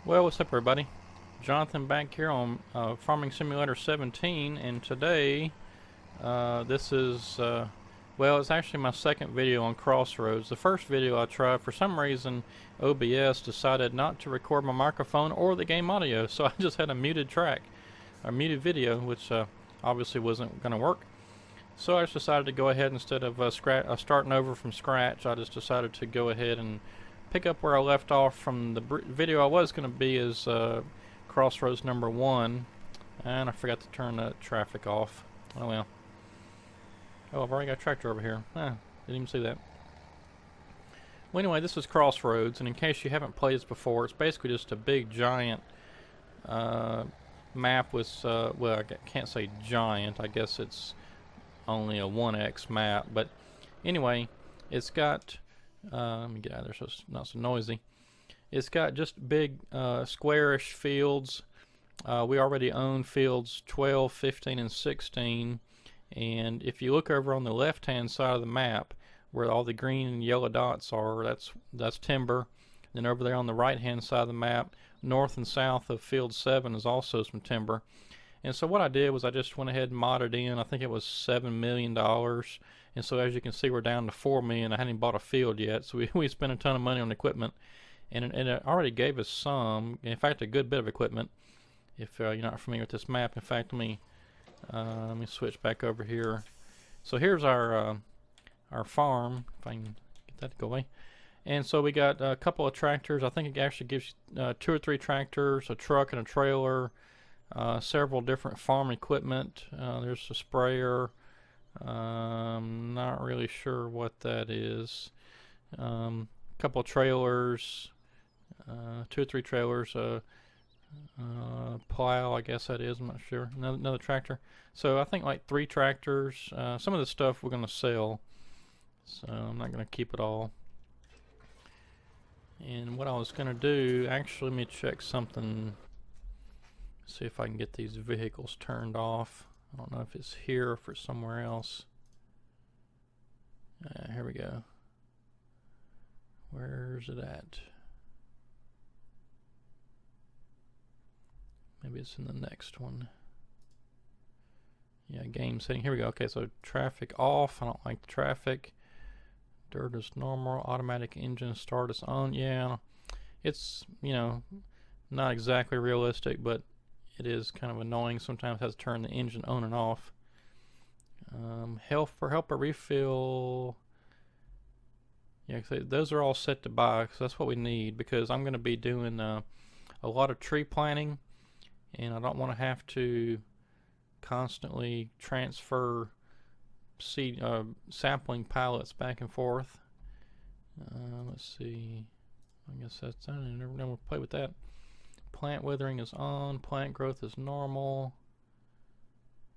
Well, what's up, everybody? Jonathan back here on Farming Simulator 17, and today this is, well, it's actually my second video on Crossroads. The first video I tried, for some reason, OBS decided not to record my microphone or the game audio, so I just had a muted track, a muted video, which obviously wasn't going to work. So I just decided to go ahead, instead of starting over from scratch, I just decided to go ahead and pick up where I left off from the video I was going to be is Crossroads number 1. And I forgot to turn the traffic off. Oh well. Oh, I've already got a tractor over here. Didn't even see that. Well, anyway, this is Crossroads, and in case you haven't played this before, it's basically just a big giant map with, well, I can't say giant, I guess it's only a 1x map, but anyway, it's got, let me get out of there so it's not so noisy. It's got just big squarish fields. We already own fields 12, 15, and 16, and if you look over on the left hand side of the map where all the green and yellow dots are, that's timber. Then over there on the right hand side of the map, north and south of field 7 is also some timber. And so what I did was I just went ahead and modded in, I think it was $7 million. And so as you can see, we're down to $4 million. I hadn't even bought a field yet, so we spent a ton of money on equipment. And it already gave us some, in fact, a good bit of equipment. If you're not familiar with this map, in fact, let me switch back over here. So here's our farm, if I can get that to go away. And so we got a couple of tractors. I think it actually gives you 2 or 3 tractors, a truck and a trailer, several different farm equipment. There's a sprayer. Not really sure what that is. Couple of trailers, 2 or 3 trailers, plow, I guess that is, I'm not sure. Another tractor. So I think like 3 tractors. Some of the stuff we're going to sell, so I'm not going to keep it all. And what I was going to do, actually, let me check something, see if I can get these vehicles turned off. I don't know if it's here or if it's somewhere else. Here we go. Where's it at? Maybe it's in the next one. Yeah, game setting. Here we go. Okay, so traffic off. I don't like the traffic. Dirt is normal. Automatic engine start is on. Yeah, it's, you know, not exactly realistic, but it is kind of annoying. Sometimes it has to turn the engine on and off. Helper refill. Yeah, those are all set to buy, because that's what we need, because I'm going to be doing a lot of tree planting, and I don't want to have to constantly transfer seed sapling pallets back and forth. Let's see. I guess that's, I never play with that. Plant withering is on. Plant growth is normal.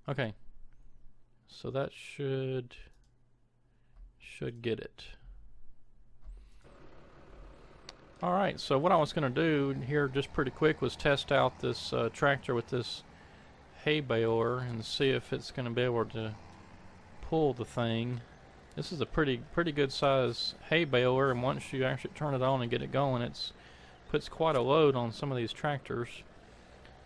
Okay, so that should get it. Alright, so what I was going to do here just pretty quick was test out this tractor with this hay baler and see if it's going to be able to pull the thing. This is a pretty good size hay baler, and once you actually turn it on and get it going, it puts quite a load on some of these tractors.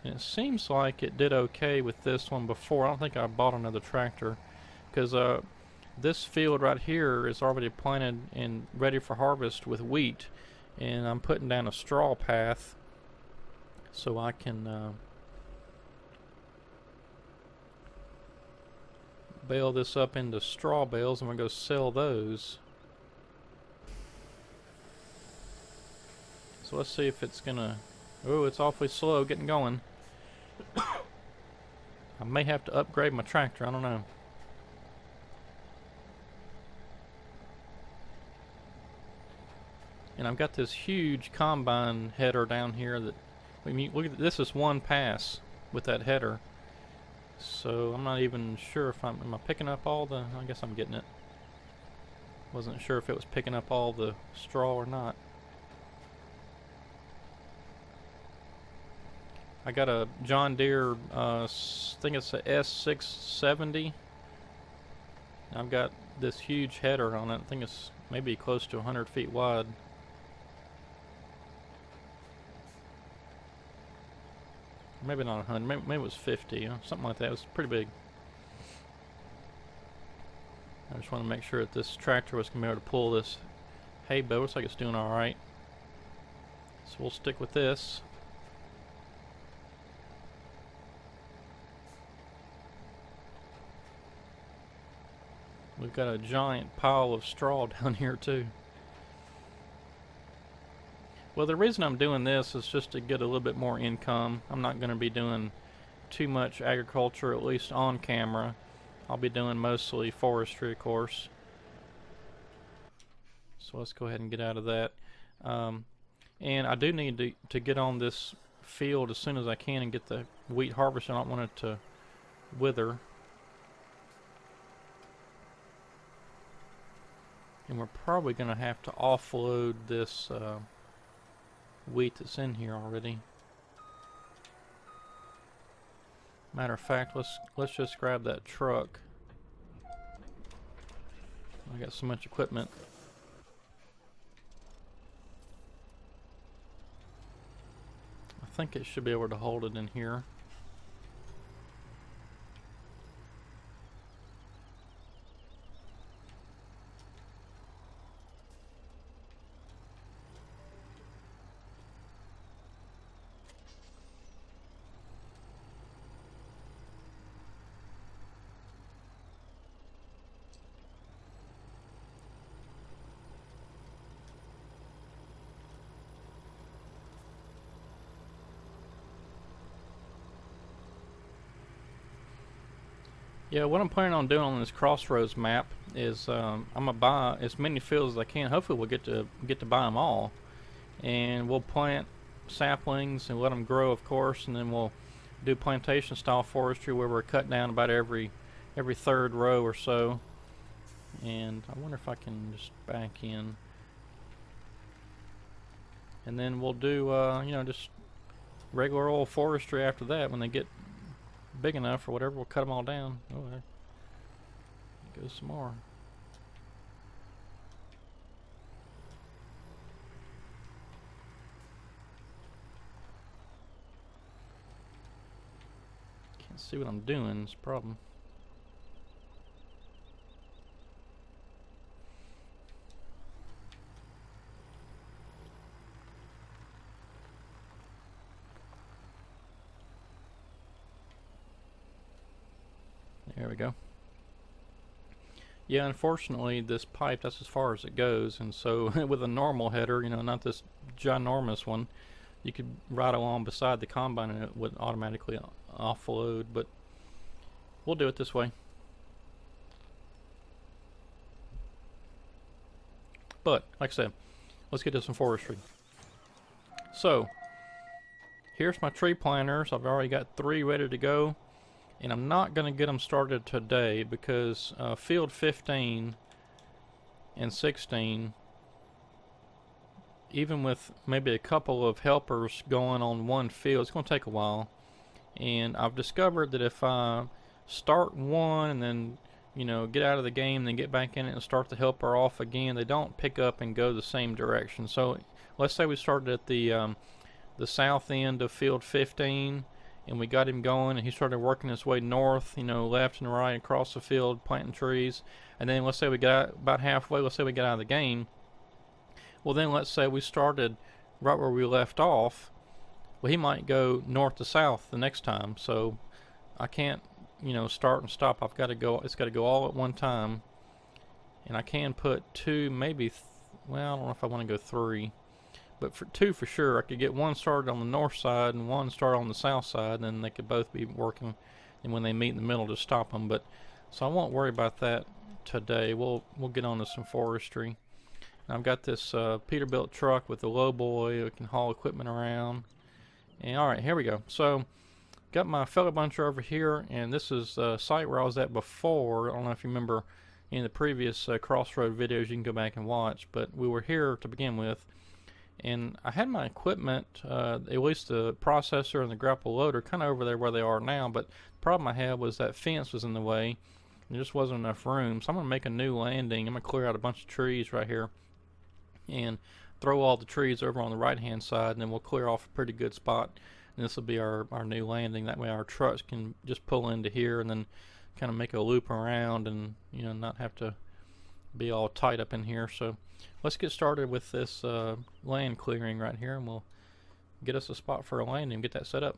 And it seems like it did okay with this one before. I don't think I bought another tractor, because this field right here is already planted and ready for harvest with wheat, and I'm putting down a straw path so I can bale this up into straw bales. I'm going to go sell those. So let's see if it's going to... Oh, it's awfully slow getting going. I may have to upgrade my tractor, I don't know. And I've got this huge combine header down here that, I mean, look at this, is one pass with that header. So I'm not even sure if am I picking up all the, I guess I'm getting it. Wasn't sure if it was picking up all the straw or not. I got a John Deere, I think it's a S670. I've got this huge header on it. I think it's maybe close to 100 feet wide. maybe not 100, maybe it was 50, something like that. It was pretty big. I just want to make sure that this tractor was going to be able to pull this hay bale. Looks like it's doing alright. So we'll stick with this. We've got a giant pile of straw down here too. Well, the reason I'm doing this is just to get a little bit more income. I'm not going to be doing too much agriculture, at least on camera. I'll be doing mostly forestry, of course. So let's go ahead and get out of that. And I do need to get on this field as soon as I can and get the wheat harvested. I don't want it to wither. And we're probably going to have to offload this wheat that's in here already. Matter of fact, let's just grab that truck. I got so much equipment. I think it should be able to hold it in here. Yeah, what I'm planning on doing on this Crossroads map is I'm gonna buy as many fields as I can. Hopefully, we'll get to buy them all, and we'll plant saplings and let them grow, of course, and then we'll do plantation style forestry where we're cut down about every third row or so. And I wonder if I can just back in, and then we'll do you know, just regular old forestry after that. When they get big enough or whatever, we'll cut them all down. Oh, there goes some more. Can't see what I'm doing, it's a problem. There we go. Yeah, unfortunately, this pipe, that's as far as it goes, and so with a normal header, you know, not this ginormous one, you could ride along beside the combine and it would automatically offload, but we'll do it this way. But, like I said, let's get to some forestry. So, here's my tree planters. I've already got 3 ready to go. And I'm not going to get them started today because field 15 and 16, even with maybe a couple of helpers going on one field, it's going to take a while. And I've discovered that if I start one and then, you know, get out of the game, then get back in it and start the helper off again, they don't pick up and go the same direction. So let's say we started at the south end of field 15. And we got him going, and he started working his way north, you know, left and right across the field, planting trees. And then let's say we got about halfway, let's say we got out of the game. Well, then let's say we started right where we left off. Well, he might go north to south the next time. So I can't, you know, start and stop. I've got to go, it's got to go all at one time. And I can put 2, maybe, well, I don't know if I want to go 3. But for 2 for sure. I could get one started on the north side and one started on the south side, and then they could both be working, and when they meet in the middle, to stop them. But so I won't worry about that today. We'll get on to some forestry. And I've got this Peterbilt truck with a low boy. We can haul equipment around. And all right, here we go. So got my fellow buncher over here, and this is the site where I was at before. I don't know if you remember in the previous Crossroad videos. You can go back and watch, but we were here to begin with. And I had my equipment, at least the processor and the grapple loader, kind of over there where they are now, but the problem I had was that fence was in the way. There just wasn't enough room, so I'm going to make a new landing. I'm going to clear out a bunch of trees right here and throw all the trees over on the right hand side, and then we'll clear off a pretty good spot And this will be our new landing. That way our trucks can just pull into here and then kind of make a loop around and, you know, not have to be all tight up in here. So let's get started with this land clearing right here, and we'll get us a spot for a landing and get that set up.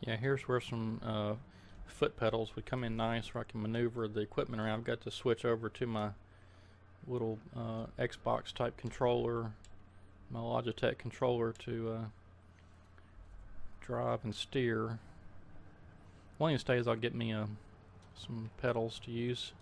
Yeah, here's where some foot pedals would come in nice, where I can maneuver the equipment around. I've got to switch over to my little Xbox type controller, my Logitech controller, to drive and steer. One of these days I'll get me some pedals to use.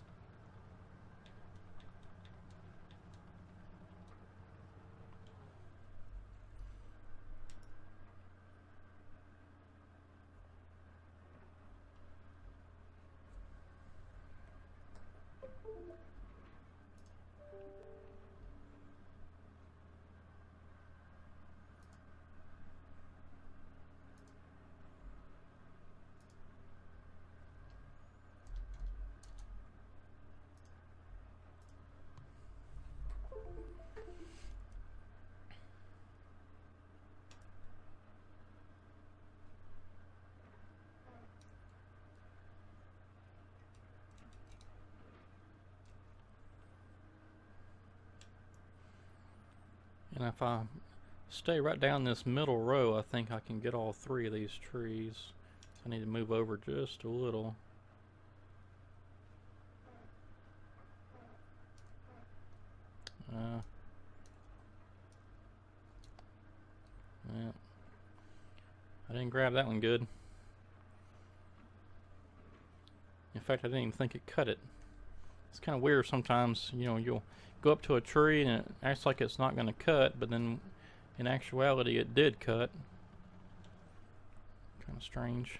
And if I stay right down this middle row, I think I can get all three of these trees. So I need to move over just a little. Yeah, I didn't grab that one good. In fact, I didn't even think it cut it. It's kind of weird sometimes, you know, you'll go up to a tree and it acts like it's not going to cut, but then in actuality it did cut. Kind of strange.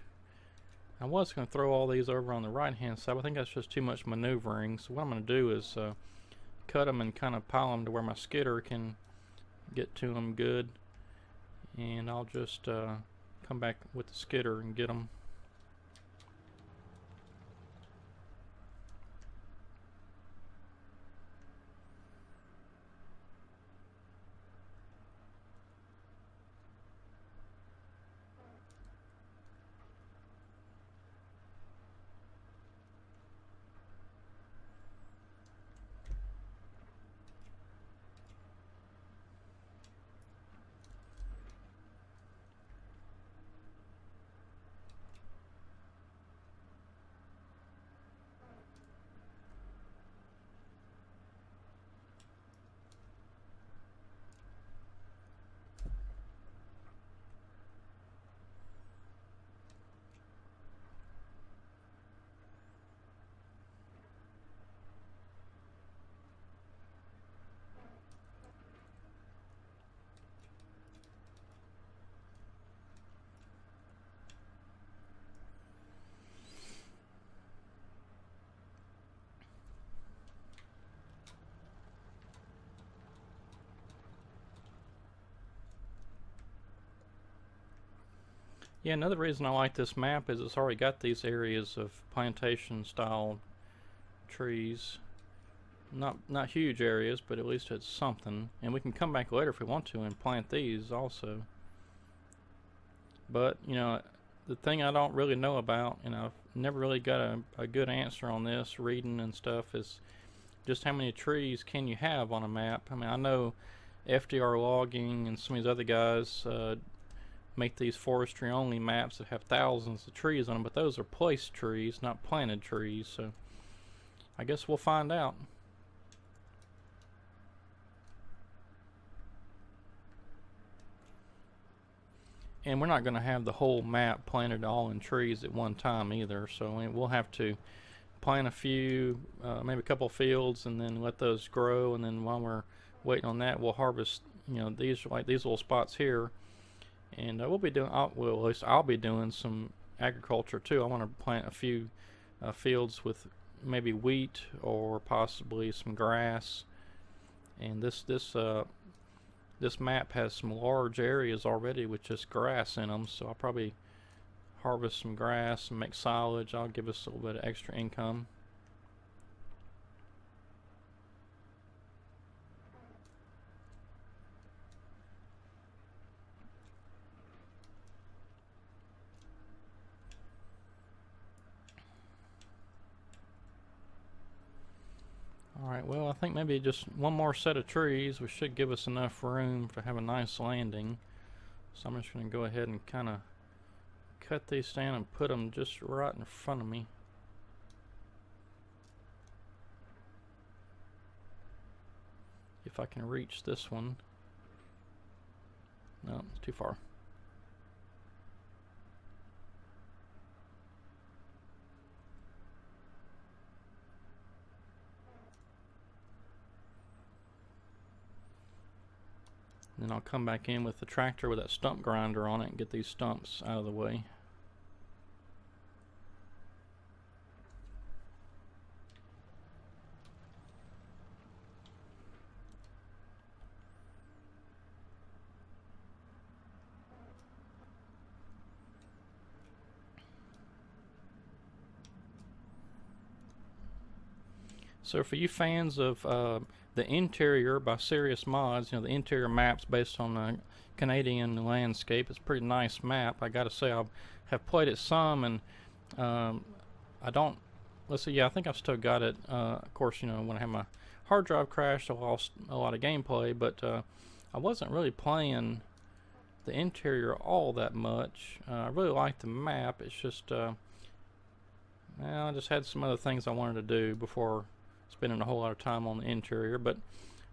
I was going to throw all these over on the right hand side, but I think that's just too much maneuvering. So what I'm going to do is cut them and kind of pile them to where my skidder can get to them good. And I'll just come back with the skidder and get them. Yeah, another reason I like this map is it's already got these areas of plantation style trees. Not huge areas, but at least it's something. And we can come back later if we want to and plant these also. But, you know, the thing I don't really know about, and I've never really got a good answer on this, reading and stuff, is just how many trees can you have on a map. I mean, I know FDR Logging and some of these other guys make these forestry only maps that have thousands of trees on them, but those are placed trees, not planted trees. So I guess we'll find out. and we're not going to have the whole map planted all in trees at one time either, so we'll have to plant a few, maybe a couple fields, and then let those grow, and then while we're waiting on that, we'll harvest, you know, these, like these little spots here, and we'll be doing, well, at least I'll be doing some agriculture too. I want to plant a few fields with maybe wheat or possibly some grass, and this map has some large areas already with just grass in them, so I'll probably harvest some grass and make silage. I'll give us a little bit of extra income. Alright, well, I think maybe just one more set of trees, which should give us enough room to have a nice landing. So I'm just going to go ahead and kind of cut these down and put them just right in front of me. If I can reach this one. No, it's too far. Then I'll come back in with the tractor with that stump grinder on it and get these stumps out of the way. So for you fans of the Interior by Serious Mods, you know, the interior maps based on the Canadian landscape, it's a pretty nice map. I gotta say, I have played it some, and I don't, let's see, yeah, I think I've still got it. Of course, you know, when I had my hard drive crashed, I lost a lot of gameplay, but I wasn't really playing the Interior all that much. I really liked the map. It's just, well, I just had some other things I wanted to do before spending a whole lot of time on the Interior. But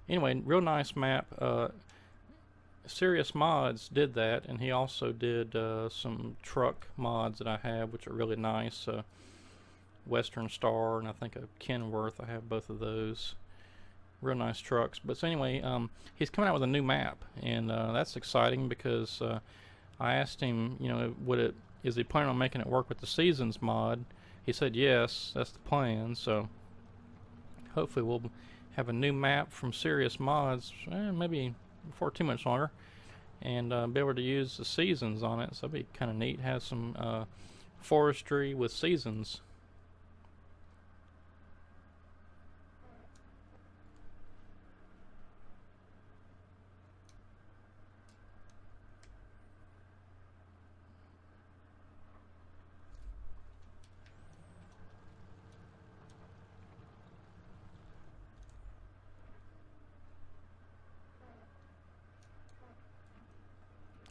anyway, real nice map. Serious Mods did that, and he also did some truck mods that I have, which are really nice. Western Star and I think a Kenworth. I have both of those. Real nice trucks. But so anyway, he's coming out with a new map, and that's exciting because I asked him, you know, is he planning on making it work with the Seasons mod? He said yes, that's the plan. So hopefully we'll have a new map from Serious Mods, maybe before too much longer, and be able to use the seasons on it. So that'd be kind of neat. Have some forestry with seasons.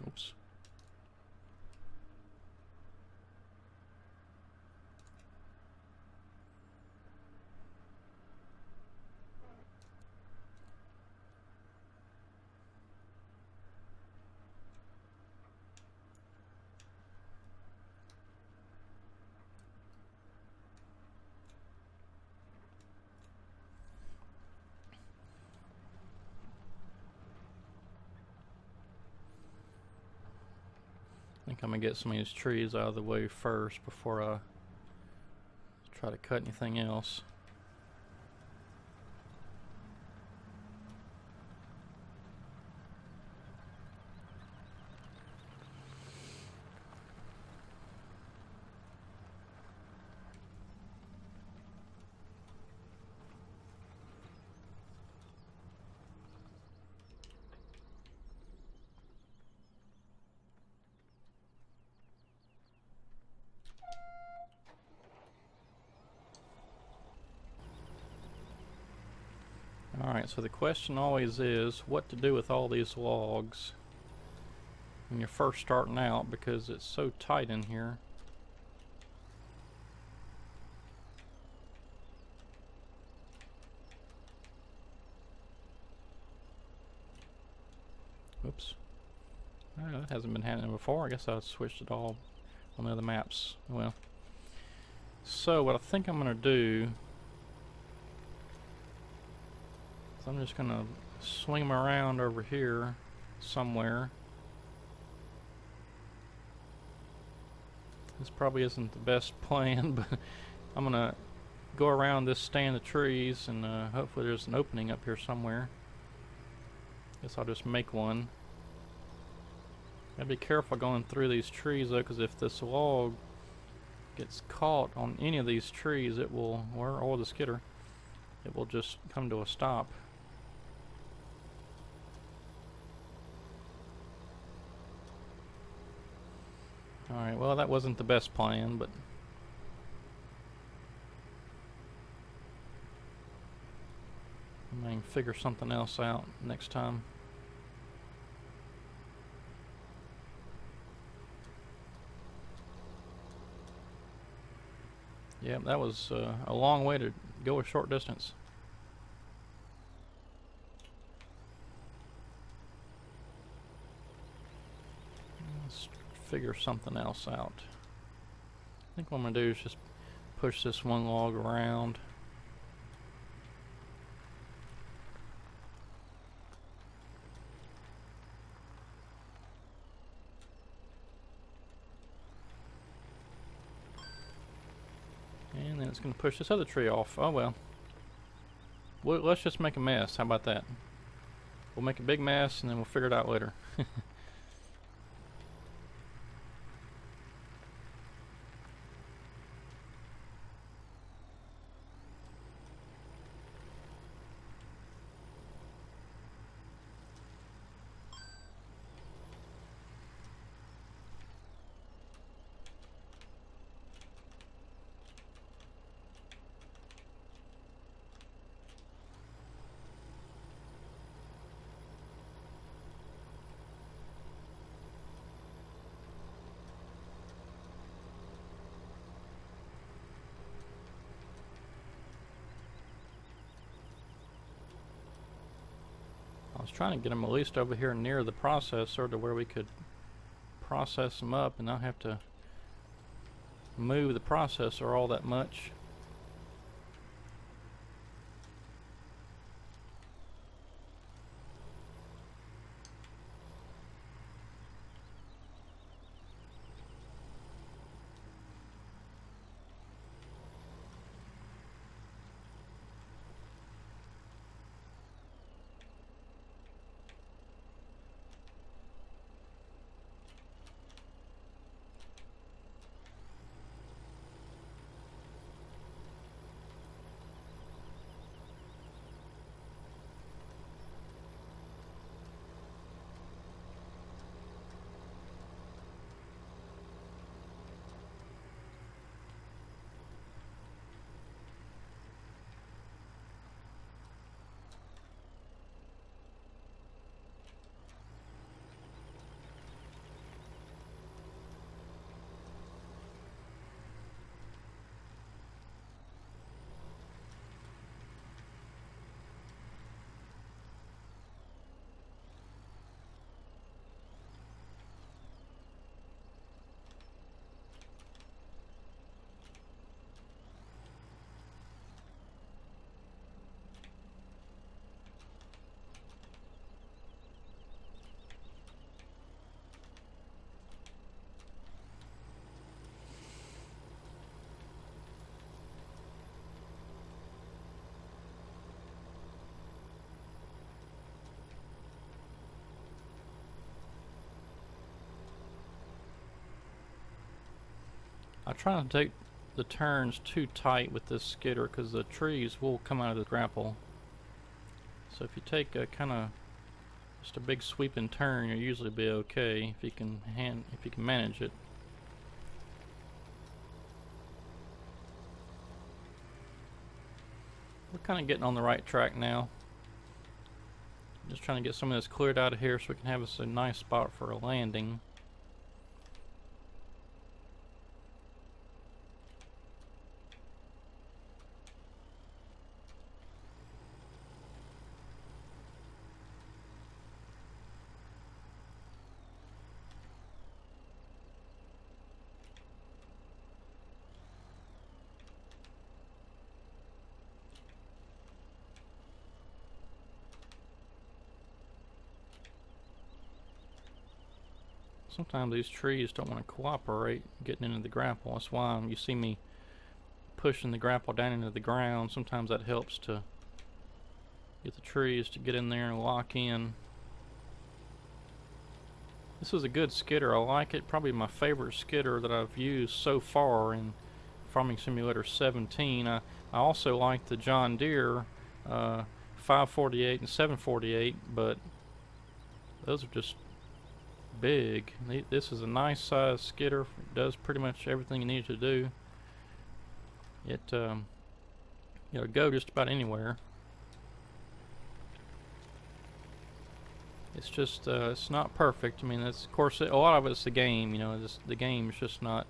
Oops. I think I'm going to get some of these trees out of the way first before I try to cut anything else. Alright, so the question always is what to do with all these logs when you're first starting out, because it's so tight in here. Oops. That hasn't been happening before. I guess I switched it all on the other maps. Well, so what I think I'm going to do is I'm just going to swing them around over here somewhere. This probably isn't the best plan, but I'm going to go around this stand of trees, and hopefully there's an opening up here somewhere. Guess I'll just make one. Gotta be careful going through these trees though, because if this log gets caught on any of these trees, it will, or the skidder, it will just come to a stop. Alright, well that wasn't the best plan, but I may figure something else out next time. Yep, that was a long way to go a short distance. Let's figure something else out. I think what I'm going to do is just push this one log around. And then it's going to push this other tree off. Oh well. Let's just make a mess. How about that? We'll make a big mess and then we'll figure it out later. I was trying to get them at least over here near the processor to where we could process them up and not have to move the processor all that much. I try not to take the turns too tight with this skidder because the trees will come out of the grapple. So if you take a kind of just a big sweeping turn, you'll usually be okay if you can manage it. We're kind of getting on the right track now. Just trying to get some of this cleared out of here so we can have us a nice spot for a landing. Sometimes these trees don't want to cooperate getting into the grapple. That's why you see me pushing the grapple down into the ground. Sometimes that helps to get the trees to get in there and lock in. This is a good skidder. I like it. Probably my favorite skidder that I've used so far in Farming Simulator 17. I also like the John Deere 548 and 748, but those are just big. This is a nice size skidder. It does pretty much everything you need to do. It'll go just about anywhere. It's just it's not perfect. I mean, of course a lot of it's the game. You know, the game is just not.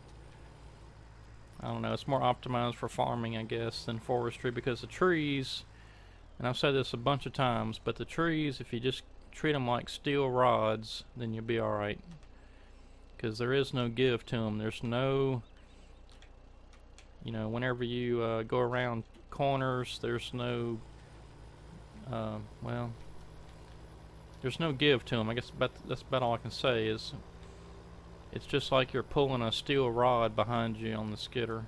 I don't know. It's more optimized for farming, I guess, than forestry, because the trees. And I've said this a bunch of times, but the trees, if you just treat them like steel rods, then you'll be alright. Because there is no give to them. There's no, you know, whenever you go around corners, there's no, well, there's no give to them. I guess that's about all I can say. Is it's just like you're pulling a steel rod behind you on the skidder.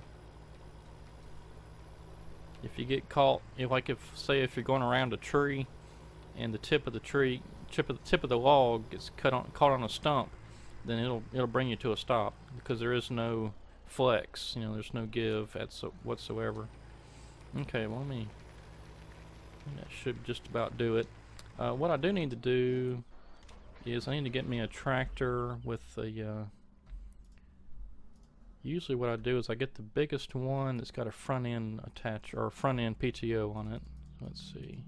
If you get caught, say if you're going around a tree and the tip of the log gets caught on a stump, then it'll bring you to a stop, because there is no flex. You know, there's no give whatsoever. Okay, well, I think that should just about do it. What I do need to do is I need to get me a tractor with a. Usually what I do is I get the biggest one that's got a front end front end PTO on it. Let's see.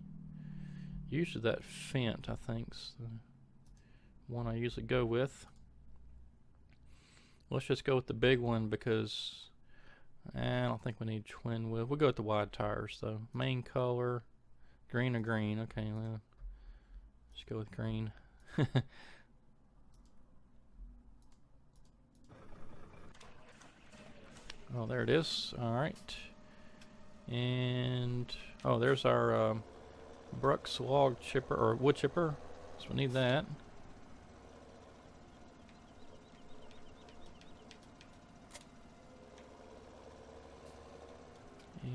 Usually that Fent, I think, is the one I usually go with. Let's just go with the big one, because I don't think we need twin wheel. We'll go with the wide tires though. Main color, green or green. Okay, well, let's go with green. Oh, there it is. Alright. And, oh, there's our Brooks log chipper, or wood chipper. So we need that.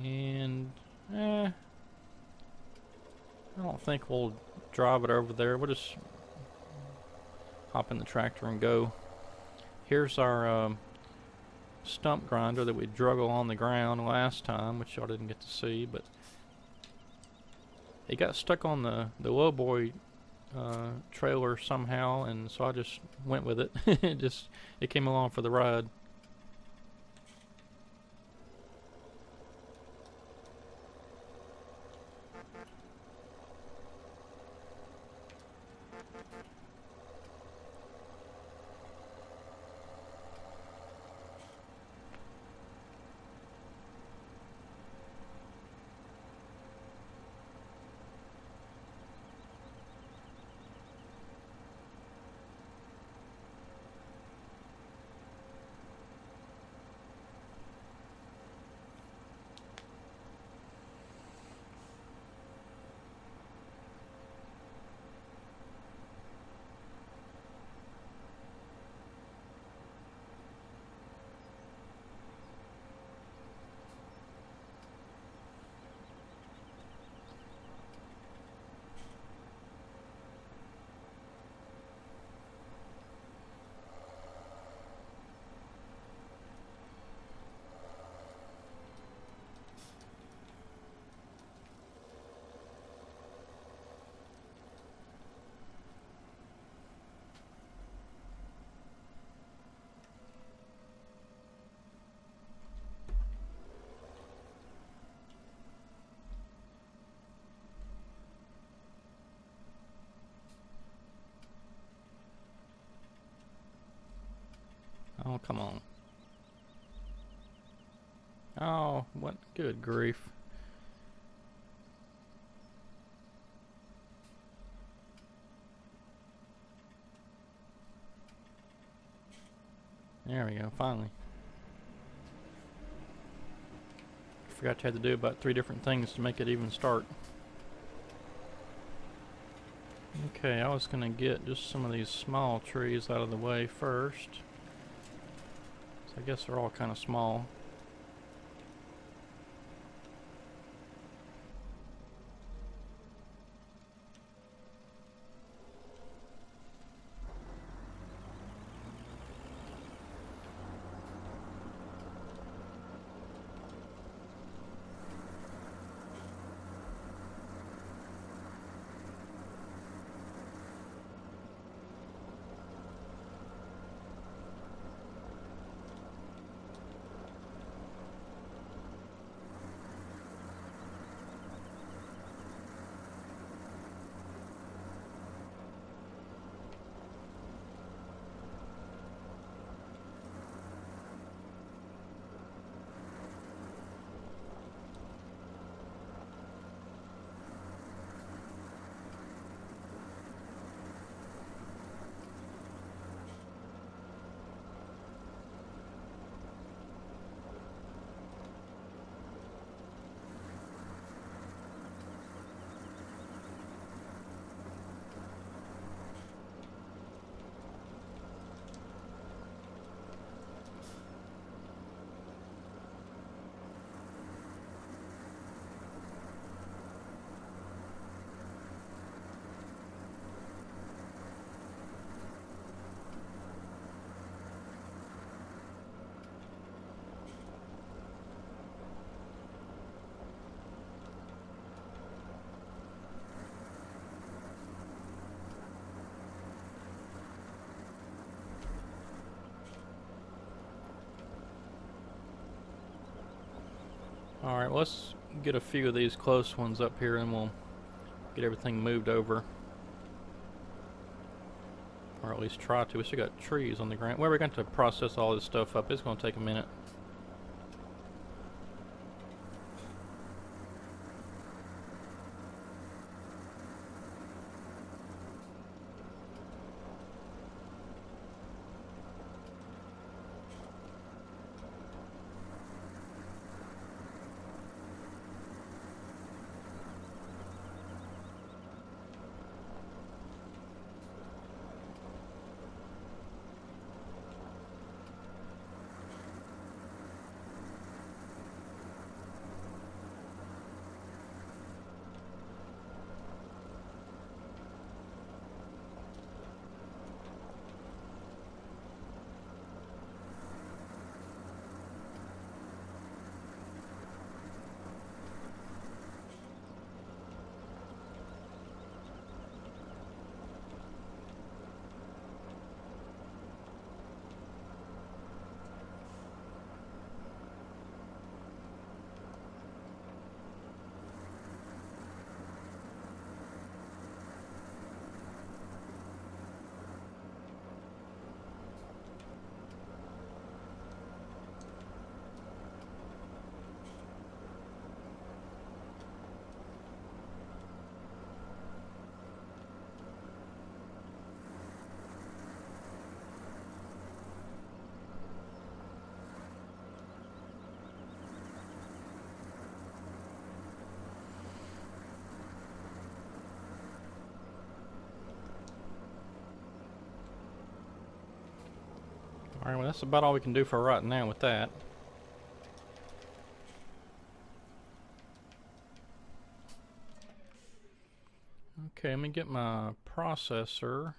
And, I don't think we'll drive it over there. We'll just hop in the tractor and go. Here's our stump grinder that we drug along the ground last time, which y'all didn't get to see, but it got stuck on the lowboy trailer somehow, and so I just went with it. It came along for the ride. Oh, come on. Oh, what? Good grief. There we go, finally. Forgot you had to do about 3 different things to make it even start. Okay, I was gonna get just some of these small trees out of the way first. So I guess they're all kind of small. Alright, let's get a few of these close ones up here and we'll get everything moved over. Or at least try to. We still got trees on the ground. Well, we're going to process all this stuff up. It's going to take a minute. Alright, well that's about all we can do for right now with that. Okay, let me get my processor.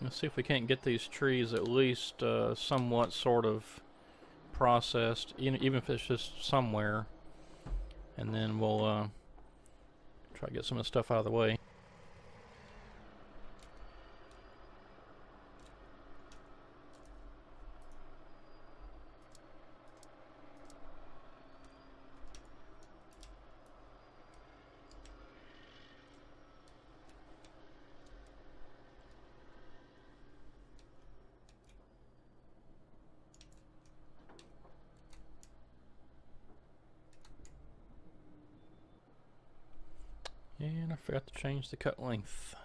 Let's see if we can't get these trees at least somewhat sort of processed, even if it's just somewhere. And then we'll try to get some of the stuff out of the way. And I forgot to change the cut length.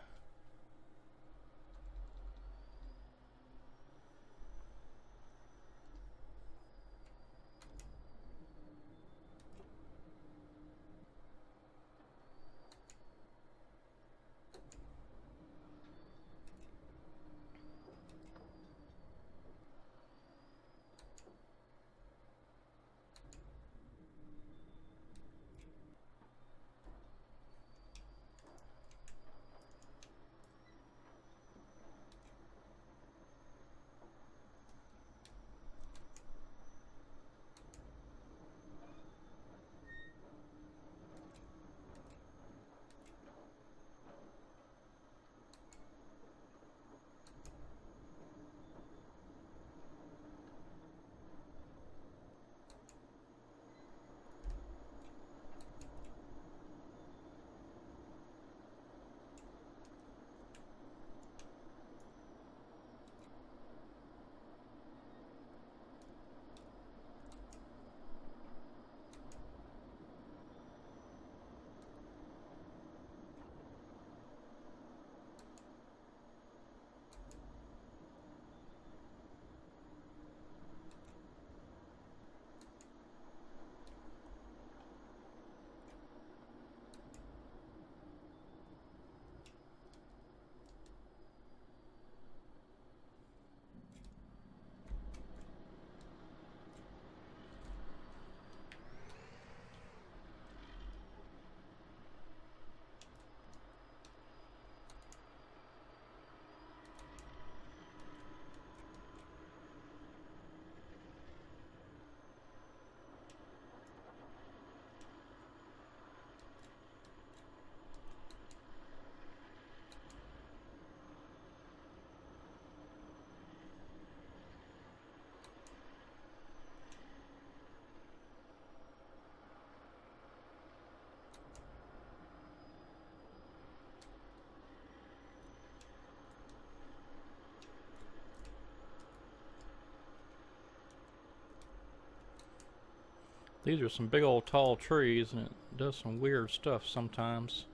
These are some big old tall trees, and it does some weird stuff sometimes.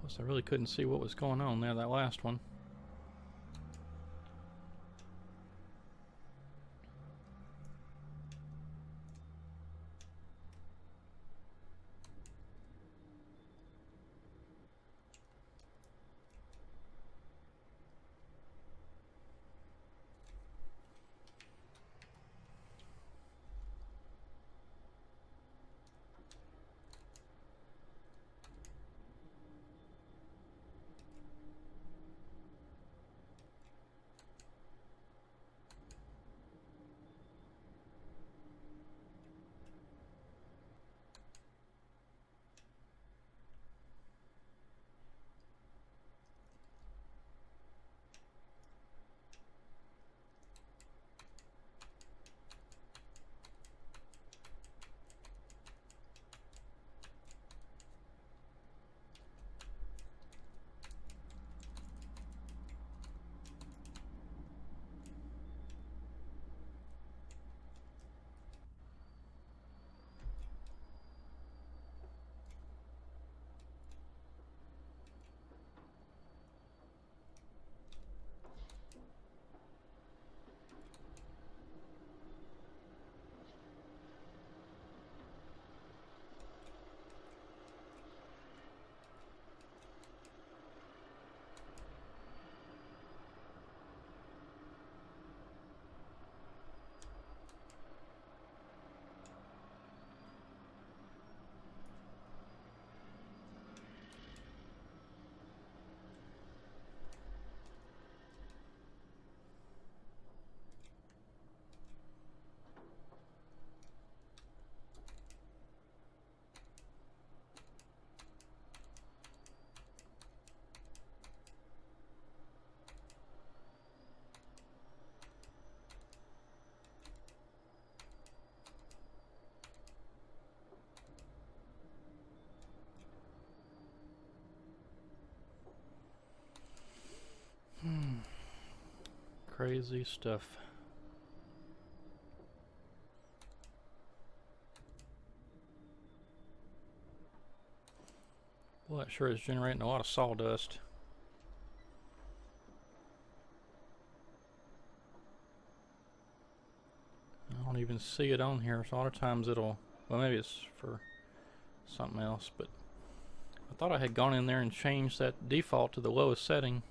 Plus, I really couldn't see what was going on there, that last one. Crazy stuff. Well, that sure is generating a lot of sawdust. I don't even see it on here, so a lot of times it'll, well, maybe it's for something else, but I thought I had gone in there and changed that default to the lowest setting.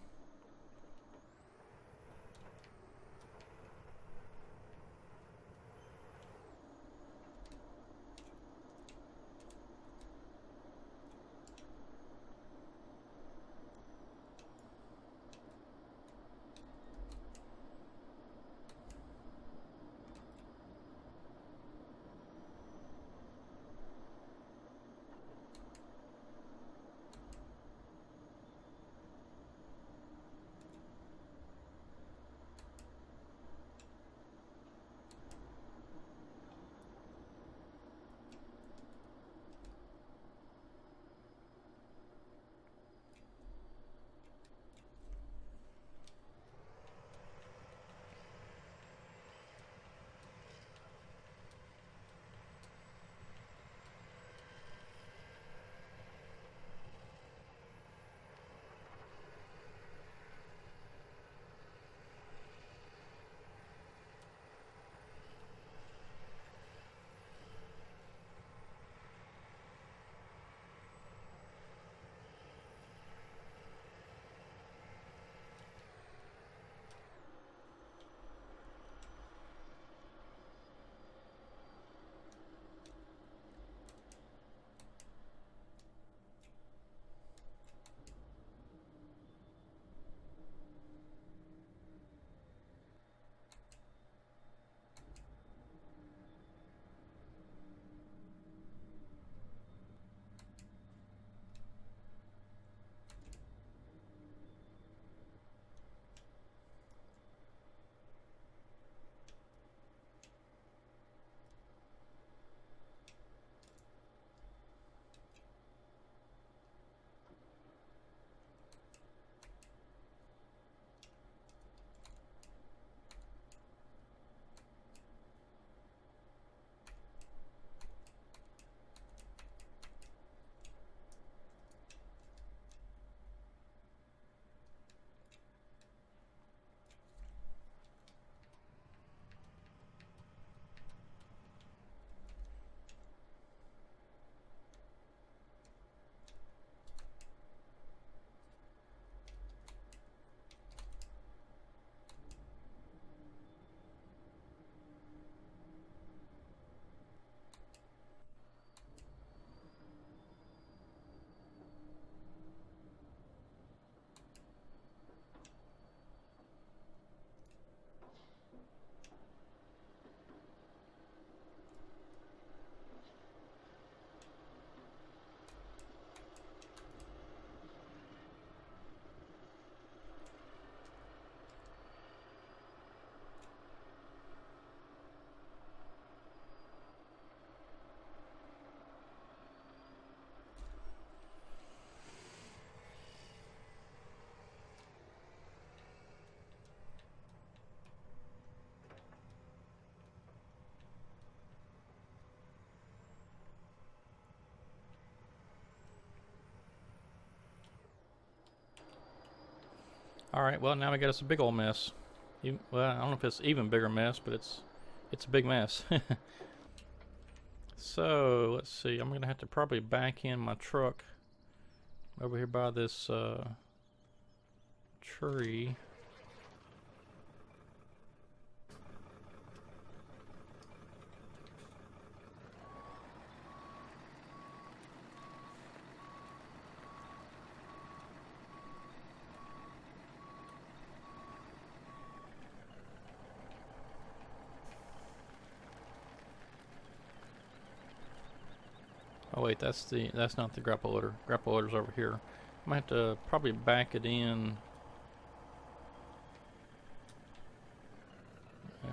Alright, well now we got us a big old mess. Well, I don't know if it's even bigger mess, but it's a big mess. So, let's see. I'm going to have to probably back in my truck over here by this tree. Oh wait, that's not the grapple loader. Grapple loader's over here. I might have to probably back it in. Yeah.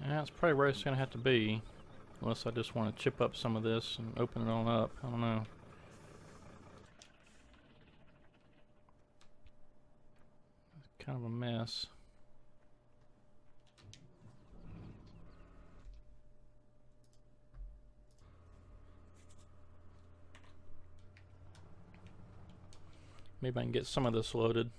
That's probably where it's going to have to be. Unless I just want to chip up some of this and open it on up. I don't know. It's kind of a mess. Maybe I can get some of this loaded.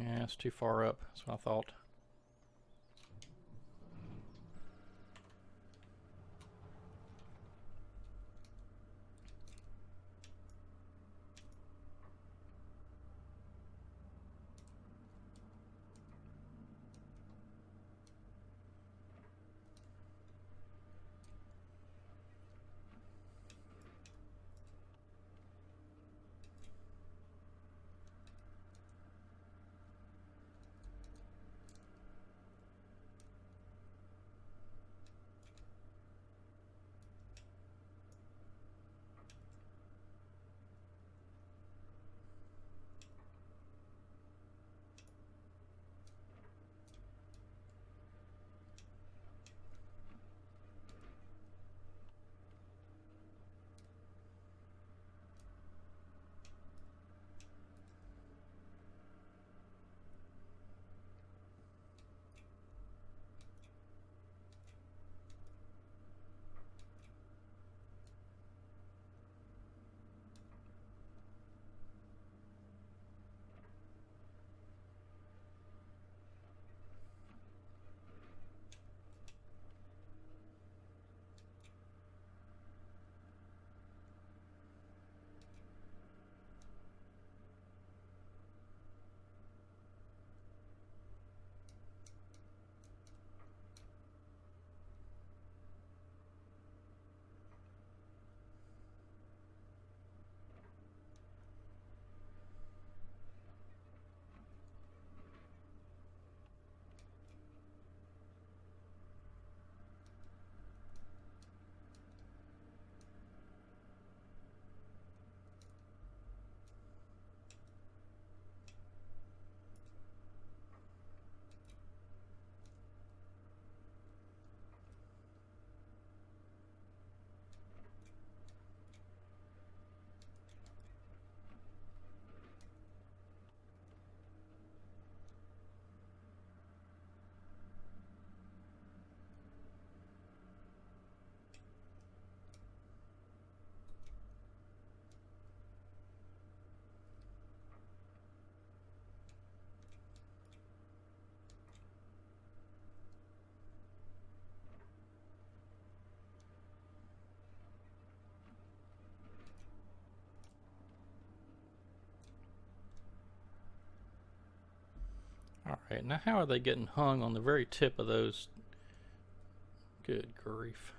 Yeah, it's too far up. That's what I thought. Alright, now how are they getting hung on the very tip of those? Good grief.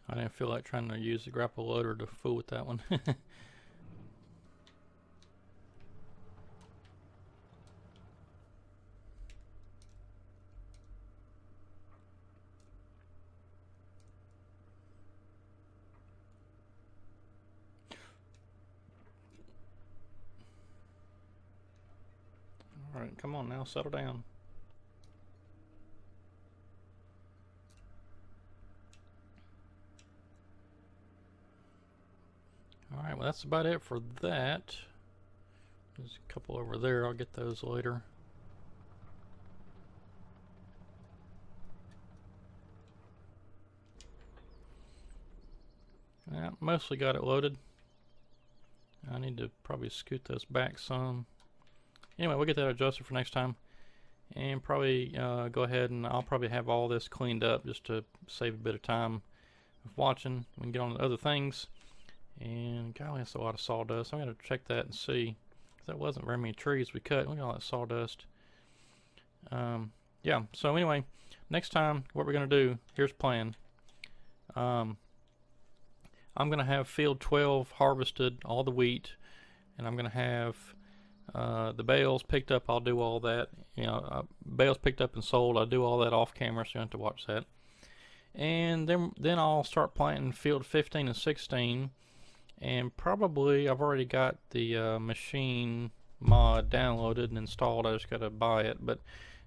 I didn't feel like trying to use the grapple loader to fool with that one. Alright, come on now, settle down. Alright, well that's about it for that. There's a couple over there, I'll get those later. Yeah, mostly got it loaded. I need to probably scoot this back some. Anyway, we'll get that adjusted for next time. And probably go ahead and I'll probably have all this cleaned up just to save a bit of time of watching. We can get on to other things. And golly, that's a lot of sawdust. I'm going to check that and see. That wasn't very many trees we cut. Look at all that sawdust. Yeah, so anyway, next time what we're going to do, here's the plan. I'm going to have field 12 harvested, all the wheat, and I'm going to have the bales picked up. I'll do all that. You know, bales picked up and sold. I'll do all that off camera, so you don't have to watch that. And then I'll start planting field 15 and 16. And probably I've already got the machine mod downloaded and installed. I just got to buy it. But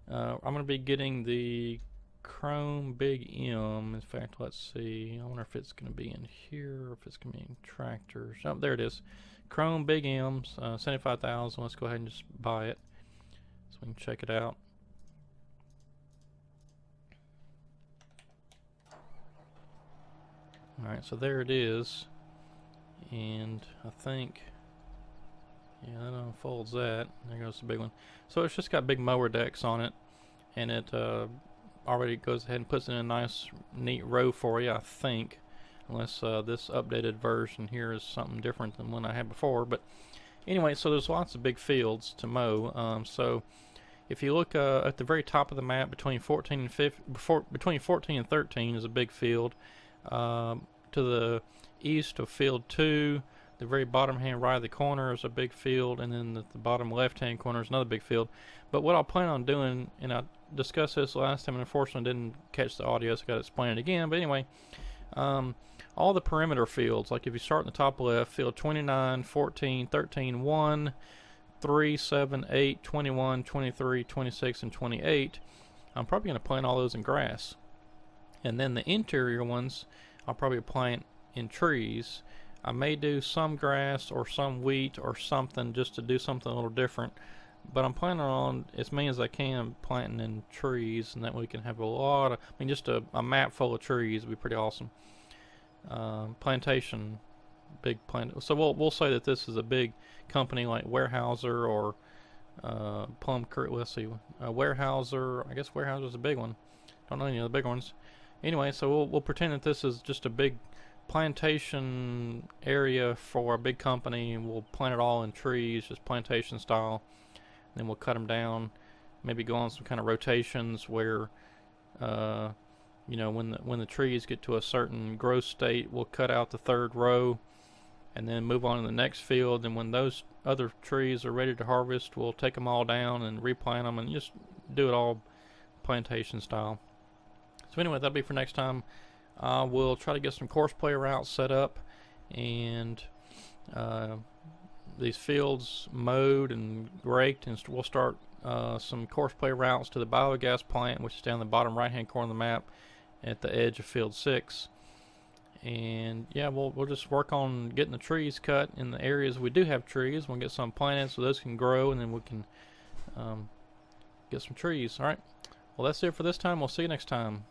I'm going to be getting the Chrome Big M. In fact, let's see. I wonder if it's going to be in here or if it's going to be in tractors. Oh, there it is. Chrome Big M's, 75,000. Let's go ahead and just buy it so we can check it out. Alright, so there it is. And I think, yeah, that unfolds that. There goes the big one. So it's just got big mower decks on it, and it already goes ahead and puts it in a nice, neat row for you, I think. Unless this updated version here is something different than one I had before. But anyway, so there's lots of big fields to mow. So if you look at the very top of the map, between 14 and 13 is a big field. To the east of field 2, the very bottom hand right of the corner is a big field, and then the bottom left hand corner is another big field. But what I'll plan on doing, and I discussed this last time and unfortunately didn't catch the audio, so I got to explain it again. But anyway, all the perimeter fields, like if you start in the top left, field 29, 14, 13, 1, 3, 7, 8, 21, 23, 26, and 28, I'm probably going to plant all those in grass. And then the interior ones, I'll probably plant in trees. I may do some grass or some wheat or something just to do something a little different, but I'm planning on as many as I can planting in trees, and that we can have a lot of, I mean, just a map full of trees would be pretty awesome. Plantation, big plant. So we'll say that this is a big company like Weyerhaeuser or Plum Creek. Let's see, Warehouser. I guess Warehouser's a big one. Don't know any of the big ones. Anyway, so we'll pretend that this is just a big plantation area for a big company, and we'll plant it all in trees, just plantation style. And then we'll cut them down, maybe go on some kind of rotations where, you know, when the trees get to a certain growth state, we'll cut out the third row, and then move on to the next field. And when those other trees are ready to harvest, we'll take them all down and replant them, and just do it all plantation style. So anyway, that'll be for next time. We'll try to get some course play routes set up, and these fields mowed and raked, and we'll start some course play routes to the biogas plant, which is down the bottom right hand corner of the map at the edge of field 6. And yeah, we'll just work on getting the trees cut in the areas we do have trees. We'll get some planted so those can grow, and then we can get some trees. Alright, well, that's it for this time. We'll see you next time.